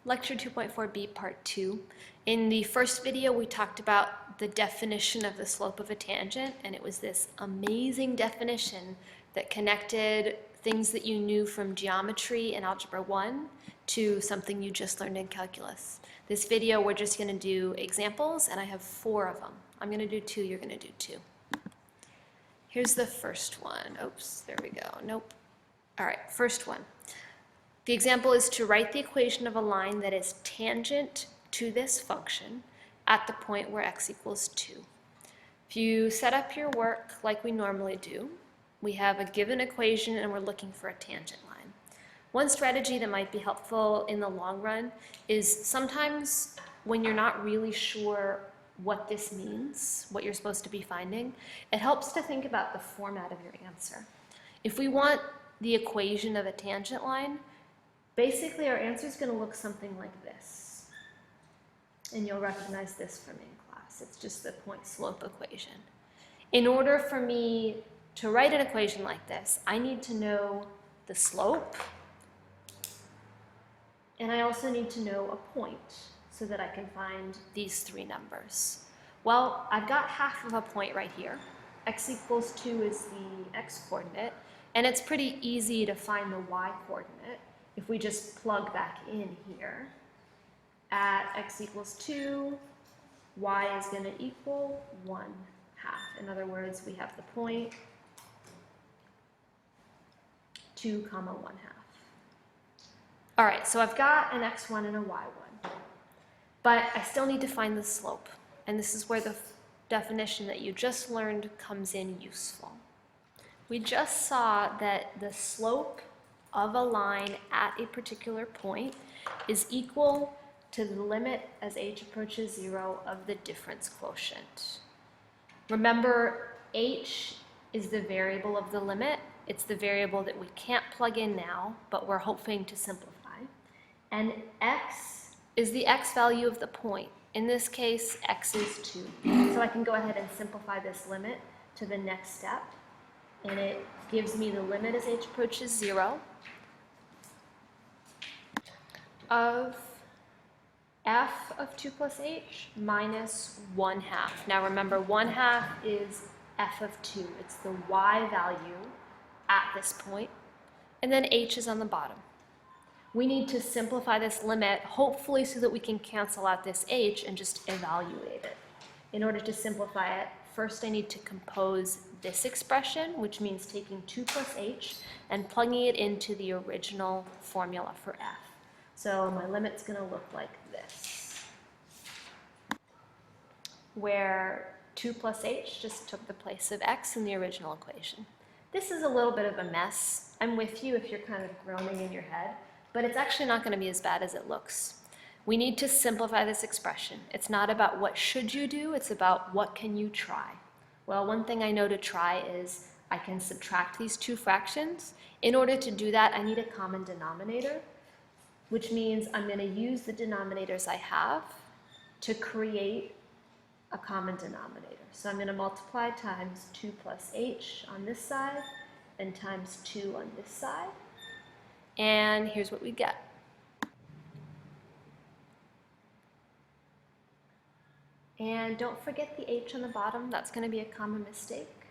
Lecture 2.4b, Part 2. In the first video, we talked about the definition of the slope of a tangent, and it was this amazing definition that connected things that you knew from geometry and Algebra 1 to something you just learned in calculus. This video, we're just going to do examples, and I have 4 of them. I'm going to do 2, you're going to do 2. Here's the first one. Oops, there we go. Nope. All right, first one. The example is to write the equation of a line that is tangent to this function at the point where x equals 2. If you set up your work like we normally do, we have a given equation and we're looking for a tangent line. One strategy that might be helpful in the long run is sometimes when you're not really sure what this means, what you're supposed to be finding, it helps to think about the format of your answer. If we want the equation of a tangent line, basically, our answer is going to look something like this. And you'll recognize this from in class. It's just the point-slope equation. In order for me to write an equation like this, I need to know the slope, and I also need to know a point so that I can find these 3 numbers. Well, I've got half of a point right here. X equals 2 is the x-coordinate, and it's pretty easy to find the y-coordinate. If we just plug back in here, at x equals 2, y is going to equal 1/2. In other words, we have the point 2, 1/2. All right, so I've got an x1 and a y1, but I still need to find the slope, and this is where the definition that you just learned comes in useful. We just saw that the slope of a line at a particular point is equal to the limit as h approaches 0 of the difference quotient. Remember, h is the variable of the limit. It's the variable that we can't plug in now, but we're hoping to simplify. And x is the x value of the point. In this case, x is 2. So I can go ahead and simplify this limit to the next step, and it gives me the limit as h approaches 0 of f of 2 plus h minus 1/2. Now remember, 1/2 is f of 2. It's the y value at this point, and then h is on the bottom. We need to simplify this limit, hopefully so that we can cancel out this h and just evaluate it. In order to simplify it, first I need to compose this expression, which means taking 2 plus h and plugging it into the original formula for f. So my limit's going to look like this, where 2 plus h just took the place of x in the original equation. This is a little bit of a mess. I'm with you if you're kind of groaning in your head, but it's actually not going to be as bad as it looks. We need to simplify this expression. It's not about what should you do, it's about what can you try. Well, one thing I know to try is I can subtract these 2 fractions. In order to do that, I need a common denominator, which means I'm going to use the denominators I have to create a common denominator. So I'm going to multiply times 2 plus h on this side and times 2 on this side. And here's what we get. And don't forget the h on the bottom. That's going to be a common mistake.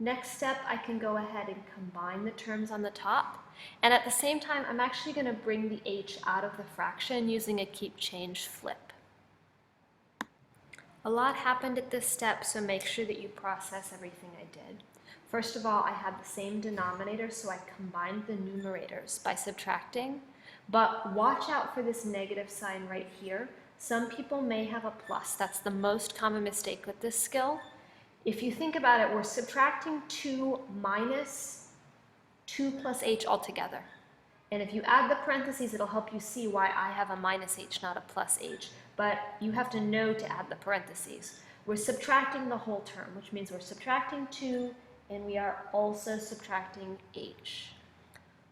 Next step, I can go ahead and combine the terms on the top. And at the same time, I'm actually going to bring the h out of the fraction using a keep change flip. A lot happened at this step, so make sure that you process everything I did. First of all, I had the same denominator, so I combined the numerators by subtracting. But watch out for this negative sign right here. Some people may have a plus. That's the most common mistake with this skill. If you think about it, we're subtracting 2 minus 2 plus h altogether. And if you add the parentheses, it'll help you see why I have a minus h, not a plus h. But you have to know to add the parentheses. We're subtracting the whole term, which means we're subtracting 2, and we are also subtracting h.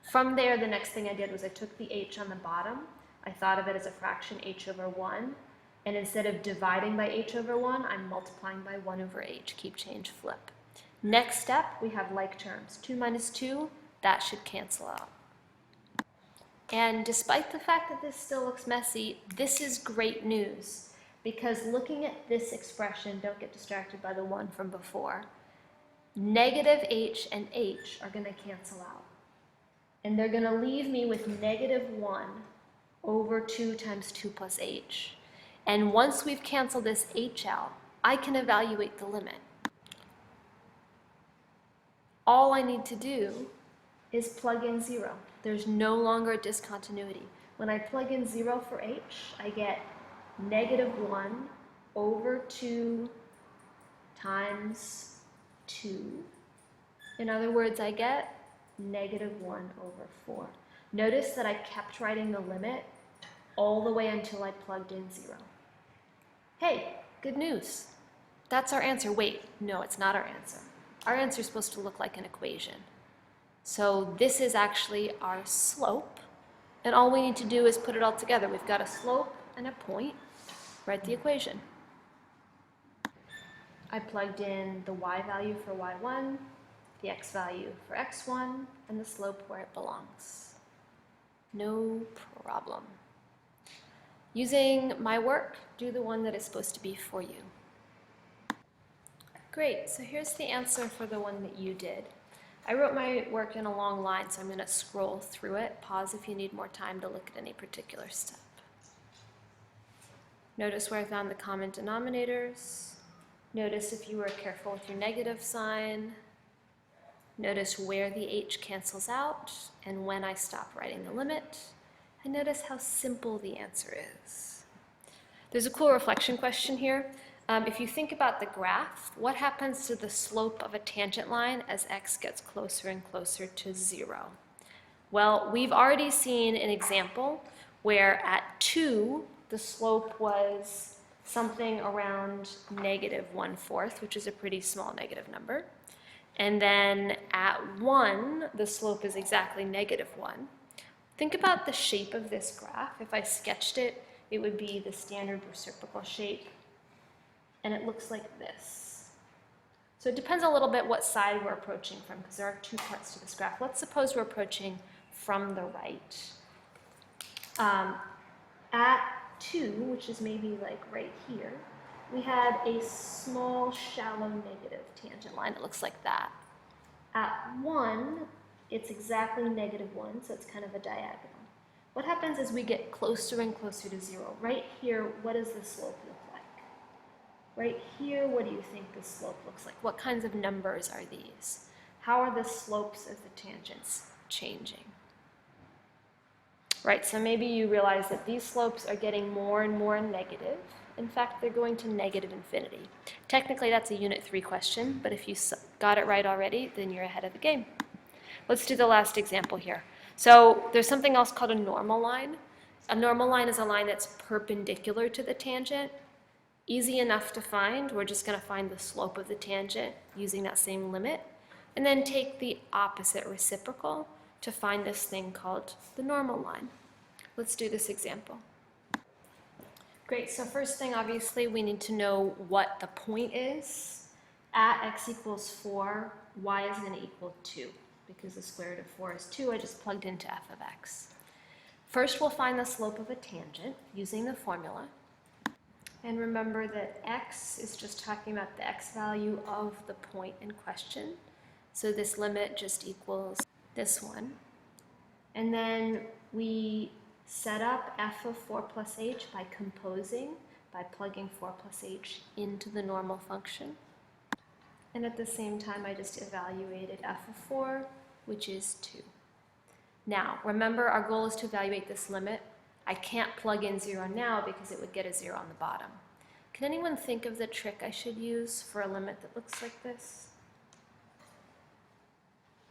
From there, the next thing I did was I took the h on the bottom. I thought of it as a fraction h over 1. And instead of dividing by h over 1, I'm multiplying by 1 over h, keep change flip. Next step, we have like terms. 2 minus 2, that should cancel out. And despite the fact that this still looks messy, this is great news, because looking at this expression, don't get distracted by the one from before, negative h and h are going to cancel out. And they're going to leave me with negative 1 over 2 times 2 plus h. And once we've canceled this h out, I can evaluate the limit. All I need to do is plug in 0. There's no longer a discontinuity. When I plug in 0 for h, I get negative 1 over 2 times 2. In other words, I get negative 1 over 4. Notice that I kept writing the limit all the way until I plugged in 0. Hey, good news. That's our answer. Wait, no, it's not our answer. Our answer is supposed to look like an equation. So this is actually our slope, and all we need to do is put it all together. We've got a slope and a point. Write the equation. I plugged in the y value for y1, the x value for x1, and the slope where it belongs. No problem. Using my work, do the one that is supposed to be for you. Great, so here's the answer for the one that you did. I wrote my work in a long line, so I'm going to scroll through it. Pause if you need more time to look at any particular step. Notice where I found the common denominators. Notice if you were careful with your negative sign. Notice where the h cancels out and when I stop writing the limit. And notice how simple the answer is. There's a cool reflection question here. If you think about the graph, what happens to the slope of a tangent line as x gets closer and closer to 0? Well, we've already seen an example where at 2, the slope was something around negative 1/4, which is a pretty small negative number. And then at 1, the slope is exactly negative 1. Think about the shape of this graph. If I sketched it, it would be the standard reciprocal shape. And it looks like this. So it depends a little bit what side we're approaching from, because there are 2 parts to this graph. Let's suppose we're approaching from the right. At 2, which is maybe like right here, we had a small, shallow negative tangent line. It looks like that. At 1, it's exactly negative 1, so it's kind of a diagonal. What happens as we get closer and closer to 0? Right here, what does the slope look like? Right here, what do you think the slope looks like? What kinds of numbers are these? How are the slopes of the tangents changing? Right, so maybe you realize that these slopes are getting more and more negative. In fact, they're going to negative infinity. Technically, that's a Unit 3 question, but if you got it right already, then you're ahead of the game. Let's do the last example here. So there's something else called a normal line. A normal line is a line that's perpendicular to the tangent. Easy enough to find. We're just going to find the slope of the tangent using that same limit, and then take the opposite reciprocal to find this thing called the normal line. Let's do this example. Great, so first thing, obviously, we need to know what the point is. At x equals 4, y is going to equal 2. Because the square root of 4 is 2, I just plugged into f of x. First, we'll find the slope of a tangent using the formula. And remember that x is just talking about the x value of the point in question. So this limit just equals this one. And then we set up f of 4 plus h by composing, by plugging 4 plus h into the normal function. And at the same time, I just evaluated f of 4, which is 2. Now, remember, our goal is to evaluate this limit. I can't plug in 0 now because it would get a 0 on the bottom. Can anyone think of the trick I should use for a limit that looks like this?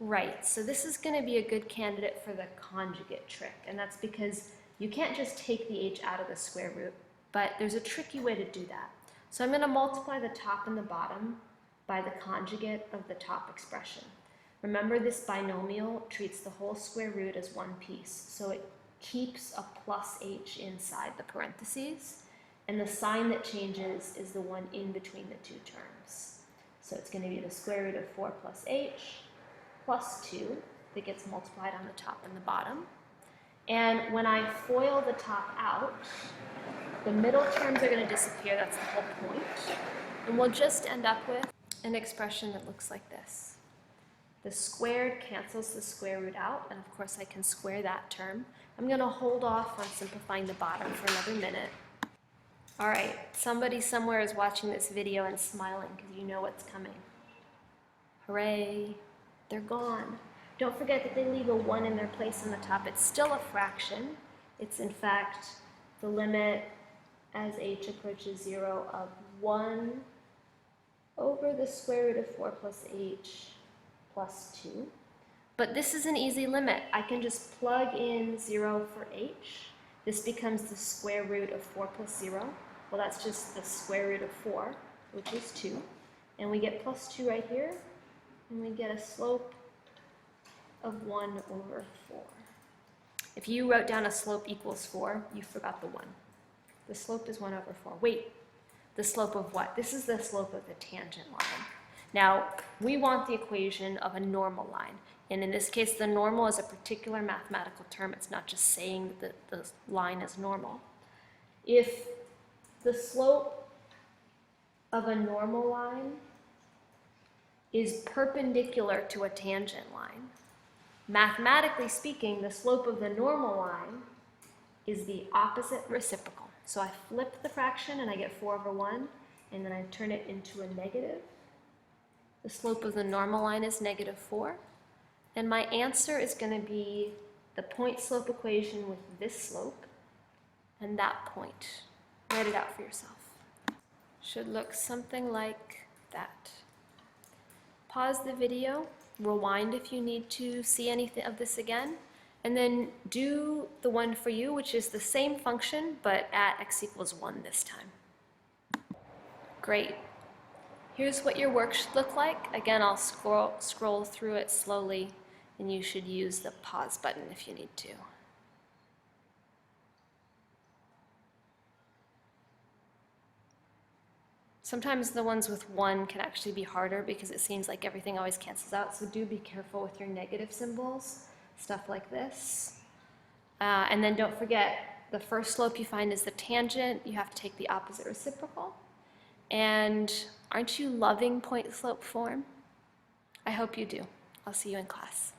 Right, so this is going to be a good candidate for the conjugate trick, and that's because you can't just take the h out of the square root, but there's a tricky way to do that. So I'm going to multiply the top and the bottom by the conjugate of the top expression. Remember, this binomial treats the whole square root as one piece, so it keeps a plus h inside the parentheses, and the sign that changes is the one in between the 2 terms. So it's going to be the square root of 4 plus h plus 2 that gets multiplied on the top and the bottom. And when I FOIL the top out, the middle terms are going to disappear. That's the whole point. And we'll just end up with an expression that looks like this. The squared cancels the square root out, and of course I can square that term. I'm going to hold off on simplifying the bottom for another minute. All right, somebody somewhere is watching this video and smiling because you know what's coming. Hooray, they're gone. Don't forget that they leave a 1 in their place on the top. It's still a fraction. It's in fact the limit as h approaches 0 of 1 over the square root of 4 plus h plus 2. But this is an easy limit. I can just plug in 0 for h. This becomes the square root of 4 plus 0. Well, that's just the square root of 4, which is 2. And we get plus 2 right here. And we get a slope of 1 over 4. If you wrote down a slope equals 4, you forgot the 1. The slope is 1 over 4. Wait, the slope of what? This is the slope of the tangent line. Now, we want the equation of a normal line. And in this case, the normal is a particular mathematical term. It's not just saying that the line is normal. If the slope of a normal line is perpendicular to a tangent line, mathematically speaking, the slope of the normal line is the opposite reciprocal. So I flip the fraction and I get 4 over 1, and then I turn it into a negative. The slope of the normal line is negative 4. And my answer is going to be the point slope equation with this slope and that point. Write it out for yourself. Should look something like that. Pause the video, rewind if you need to see anything of this again, and then do the one for you, which is the same function, but at x equals 1 this time. Great. Here's what your work should look like. Again, I'll scroll through it slowly, and you should use the pause button if you need to. Sometimes the ones with 1 can actually be harder because it seems like everything always cancels out, so do be careful with your negative symbols, stuff like this. And then don't forget, the first slope you find is the tangent. You have to take the opposite reciprocal. And aren't you loving point slope form? I hope you do. I'll see you in class.